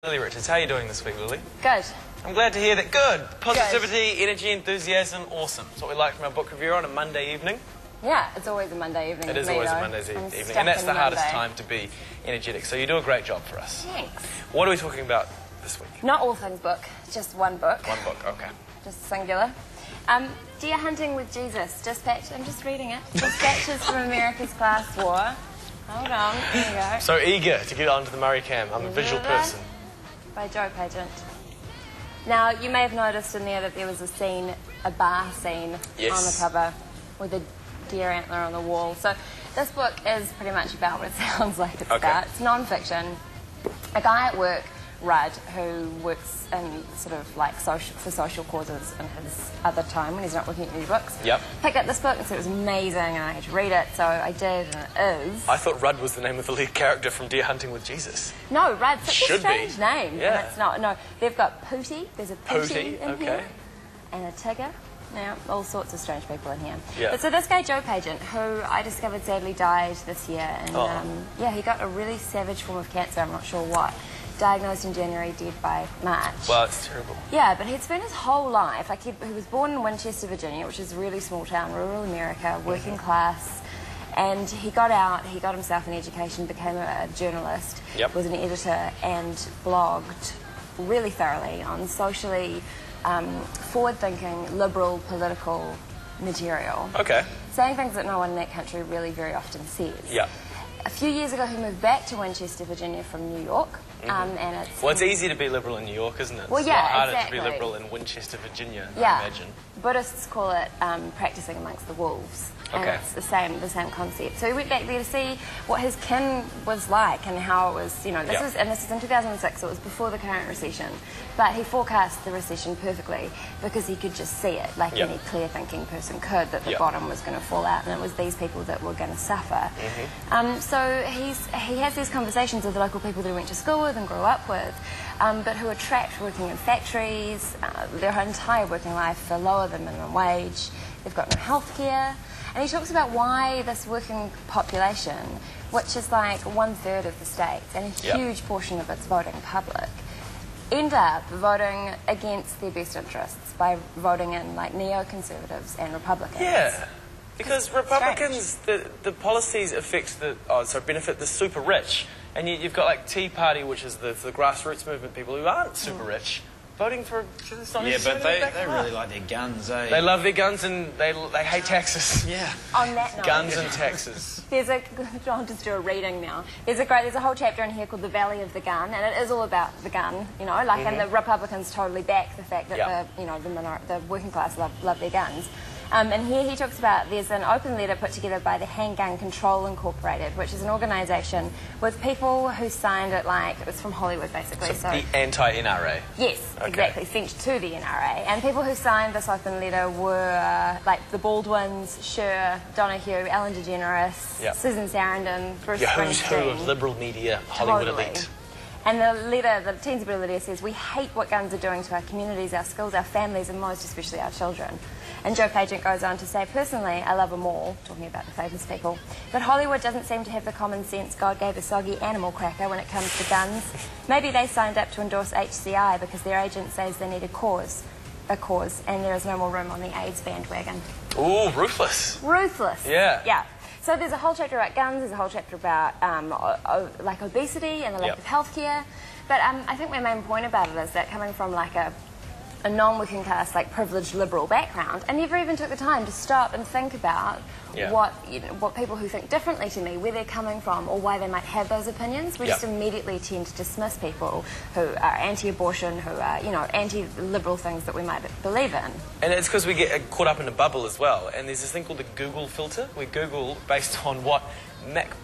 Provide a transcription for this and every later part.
Lily Richards, how are you doing this week, Lily? Good. I'm glad to hear that. Good. Positivity, energy, enthusiasm, awesome. That's what we like from our book review on a Monday evening. Yeah, it's always a Monday evening. It is always a Monday evening, and that's the hardest time to be energetic. So you do a great job for us. Thanks. What are we talking about this week? Not all things book, just one book. One book, okay. Just singular. Deer Hunting with Jesus. Dispatch. I'm just reading it. Dispatches from America's Class War. Hold on. Here you go. So eager to get onto the Murray cam. I'm a visual person. By Joe Bageant. Now, you may have noticed in there that there was a scene, a bar scene on the cover with a deer antler on the wall. So this book is pretty much about what it sounds like it's about. It's non-fiction. A guy at work, Rudd, who works in sort of like for social causes in his other time when he's not looking at new books. Yep. Picked up this book and said it was amazing and I had to read it, so I did, and it is. I thought Rudd was the name of the lead character from Deer Hunting with Jesus. No, Rudd's such a strange name. Yeah. And it's not. No, they've got Pootie. There's a Pootie in here. And a Tigger. Now, all sorts of strange people in here. Yeah. But so this guy, Joe Bageant, who I discovered sadly died this year. And yeah, he got a really savage form of cancer, I'm not sure what. Diagnosed in January, dead by March. Well, it's terrible. Yeah, but he'd spent his whole life, like he was born in Winchester, Virginia, which is a really small town, rural America, working class. And he got out, he got himself an education, became a journalist, was an editor, and blogged really thoroughly on socially forward-thinking, liberal political material. Okay. Saying things that no one in that country really very often says. Yeah. A few years ago, he moved back to Winchester, Virginia from New York. And it's... Well, it's easy to be liberal in New York, isn't it? Well, yeah, it's a lot harder to be liberal in Winchester, Virginia, I imagine. Buddhists call it practicing amongst the wolves. And it's the same concept. So he went back there to see what his kin was like and how it was, you know, this is in 2006, so it was before the current recession. But he forecast the recession perfectly because he could just see it, like any clear-thinking person could, that the bottom was going to fall out and it was these people that were going to suffer. So he has these conversations with the local people that he went to school with and grew up with, but who are trapped working in factories, their entire working life for lower than minimum wage. They've got no health care. And he talks about why this working population, which is like 1/3 of the states and a huge portion of its voting public, end up voting against their best interests by voting in like neoconservatives and Republicans. Yeah, because Republicans, the policies affect benefit the super rich. And you've got like Tea Party, which is the grassroots movement, people who aren't super rich. Voting for but they really like their guns, eh? They love their guns and they hate taxes. Yeah. On that note, guns and taxes. I'll just do a reading now. There's a whole chapter in here called The Valley of the Gun, and it is all about the gun, you know, like, and the Republicans totally back the fact that the working class love their guns. And here he talks about there's an open letter put together by the Handgun Control Incorporated, which is an organisation with people who signed it, like, it's from Hollywood basically. So the anti-NRA? Yes, exactly, sent to the NRA. And people who signed this open letter were like the Baldwins, Cher, Donahue, Ellen DeGeneres, Susan Sarandon, Bruce Springsteen. Who's who of liberal media, Hollywood elite. And the letter, the Teensboro letter says, we hate what guns are doing to our communities, our schools, our families, and most especially our children. And Joe Bageant goes on to say, personally, I love them all, talking about the famous people, but Hollywood doesn't seem to have the common sense God gave a soggy animal cracker when it comes to guns. Maybe they signed up to endorse HCI because their agent says they need a cause, and there is no more room on the AIDS bandwagon. Ooh, ruthless. Ruthless. Yeah. Yeah. So there's a whole chapter about guns, there's a whole chapter about like obesity and the lack of healthcare. But I think my main point about it is that coming from like a non-working class, like privileged liberal background, I never even took the time to stop and think about what people who think differently to me, where they're coming from, or why they might have those opinions. We just immediately tend to dismiss people who are anti-abortion, who are, you know, anti-liberal things that we might believe in. And it's because we get caught up in a bubble as well. And there's this thing called the Google filter. We Google based on what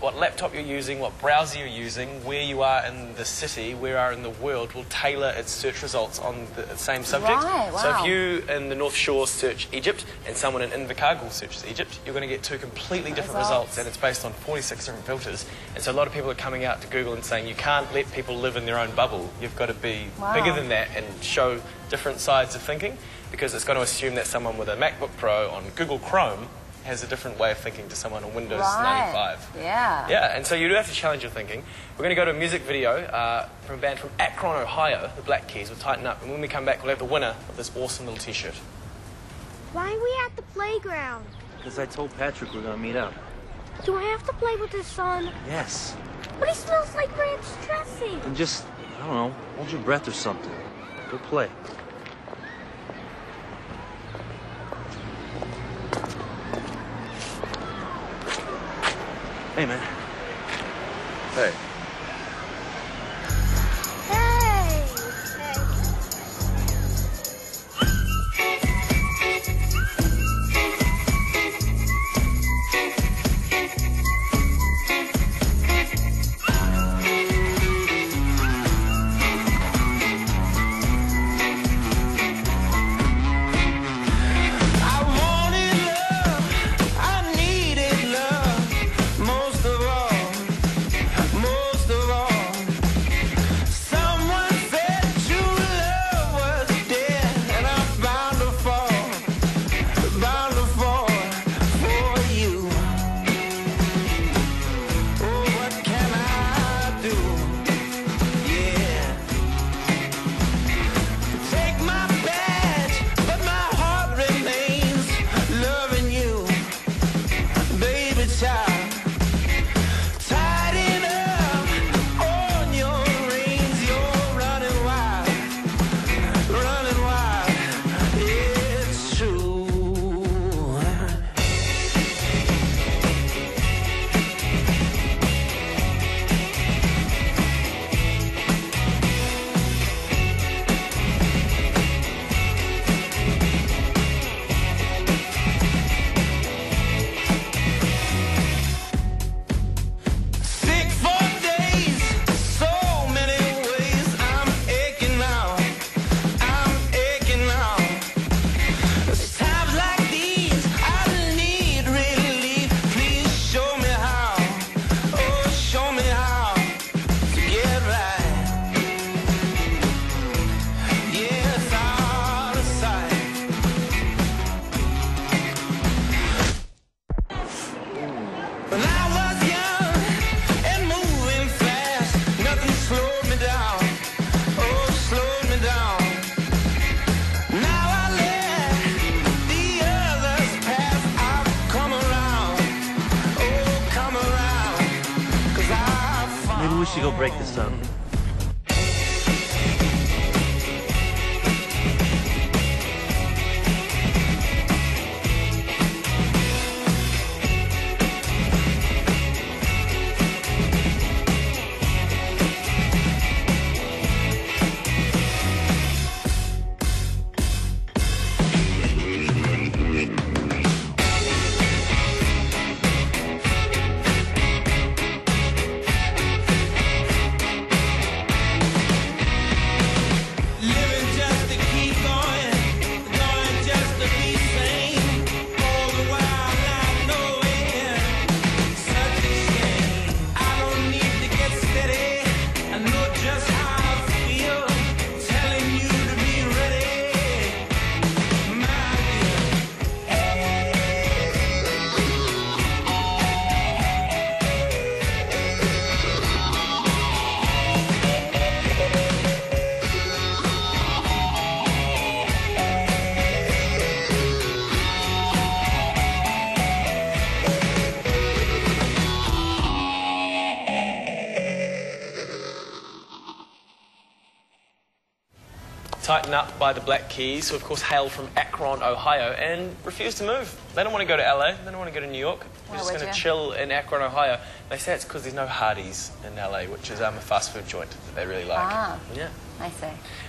laptop you're using, what browser you're using, where you are in the city, where you are in the world, will tailor its search results on the same subject. Right, wow. So if you in the North Shore search Egypt and someone in Invercargill searches Egypt, you're going to get two completely different results, and it's based on 46 different filters. And so a lot of people are coming out to Google and saying you can't let people live in their own bubble. You've got to be bigger than that and show different sides of thinking, because it's going to assume that someone with a MacBook Pro on Google Chrome has a different way of thinking to someone on Windows 95. Yeah. Yeah, and so you do have to challenge your thinking. We're going to go to a music video from a band from Akron, Ohio, the Black Keys. We'll tighten up, and when we come back, we'll have the winner of this awesome little T-shirt. Why are we at the playground? Because I told Patrick we're going to meet up. Do I have to play with his son? Yes. But he smells like ranch dressing. And just, I don't know, hold your breath or something. Go play. Hey, man. Hey. Maybe we should go break this up. Tighten Up by the Black Keys, who of course hail from Akron, Ohio, and refuse to move. They don't want to go to LA, they don't want to go to New York. They're just going to chill in Akron, Ohio. They say it's because there's no Hardee's in LA, which is a fast food joint that they really like. Ah, yeah. I see.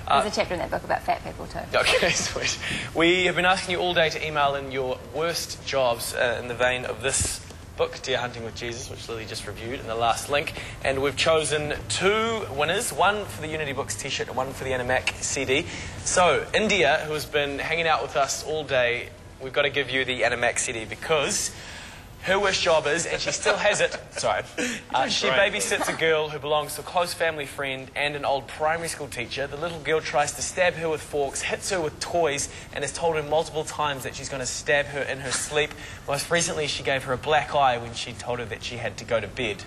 There's a chapter in that book about fat people too. Okay, sweet. We have been asking you all day to email in your worst jobs in the vein of this book, Deer Hunting with Jesus, which Lily just reviewed in the last link. And we've chosen two winners, one for the Unity Books t-shirt and one for the Animac CD. So, India, who has been hanging out with us all day, we've got to give you the Animac CD because Her worst job is, and she still has it, sorry, she babysits a girl who belongs to a close family friend and an old primary school teacher. The little girl tries to stab her with forks, hits her with toys, and has told her multiple times that she's going to stab her in her sleep. Most recently, she gave her a black eye when she told her that she had to go to bed.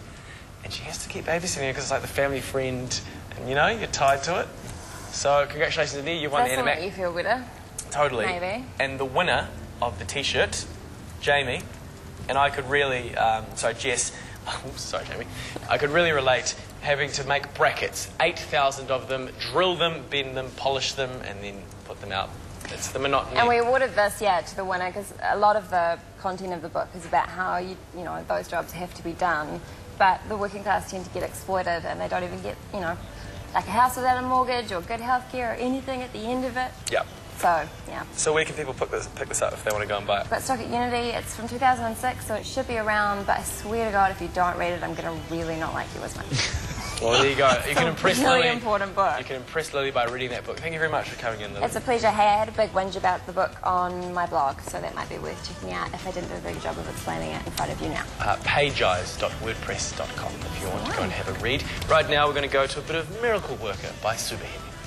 And she has to keep babysitting her because it's like the family friend, and you know, you're tied to it. So, congratulations, Adi, you won the That's Animac. make you feel better. Totally. Maybe. And the winner of the T-shirt, Jamie, and I could really, Jess, sorry Jamie, I could really relate having to make brackets, 8,000 of them, drill them, bend them, polish them, and then put them out. It's the monotony. And we awarded this, to the winner, because a lot of the content of the book is about how, you know, those jobs have to be done, but the working class tend to get exploited and they don't even get, you know, like a house without a mortgage or good health care or anything at the end of it. Yep. So, yeah. So where can people pick this up if they want to go and buy it? Got stock at Unity. It's from 2006, so it should be around, but I swear to God, if you don't read it, I'm going to really not like you as much. Well, there you go. You can impress Lily. Lily. Important book. You can impress Lily by reading that book. Thank you very much for coming in, Lily. It's a pleasure. Hey, I had a big whinge about the book on my blog, so that might be worth checking out if I didn't do a very good job of explaining it in front of you now. Pageeyes.wordpress.com if you want to go and have a read. Right now, we're going to go to a bit of Miracle Worker by Superhead.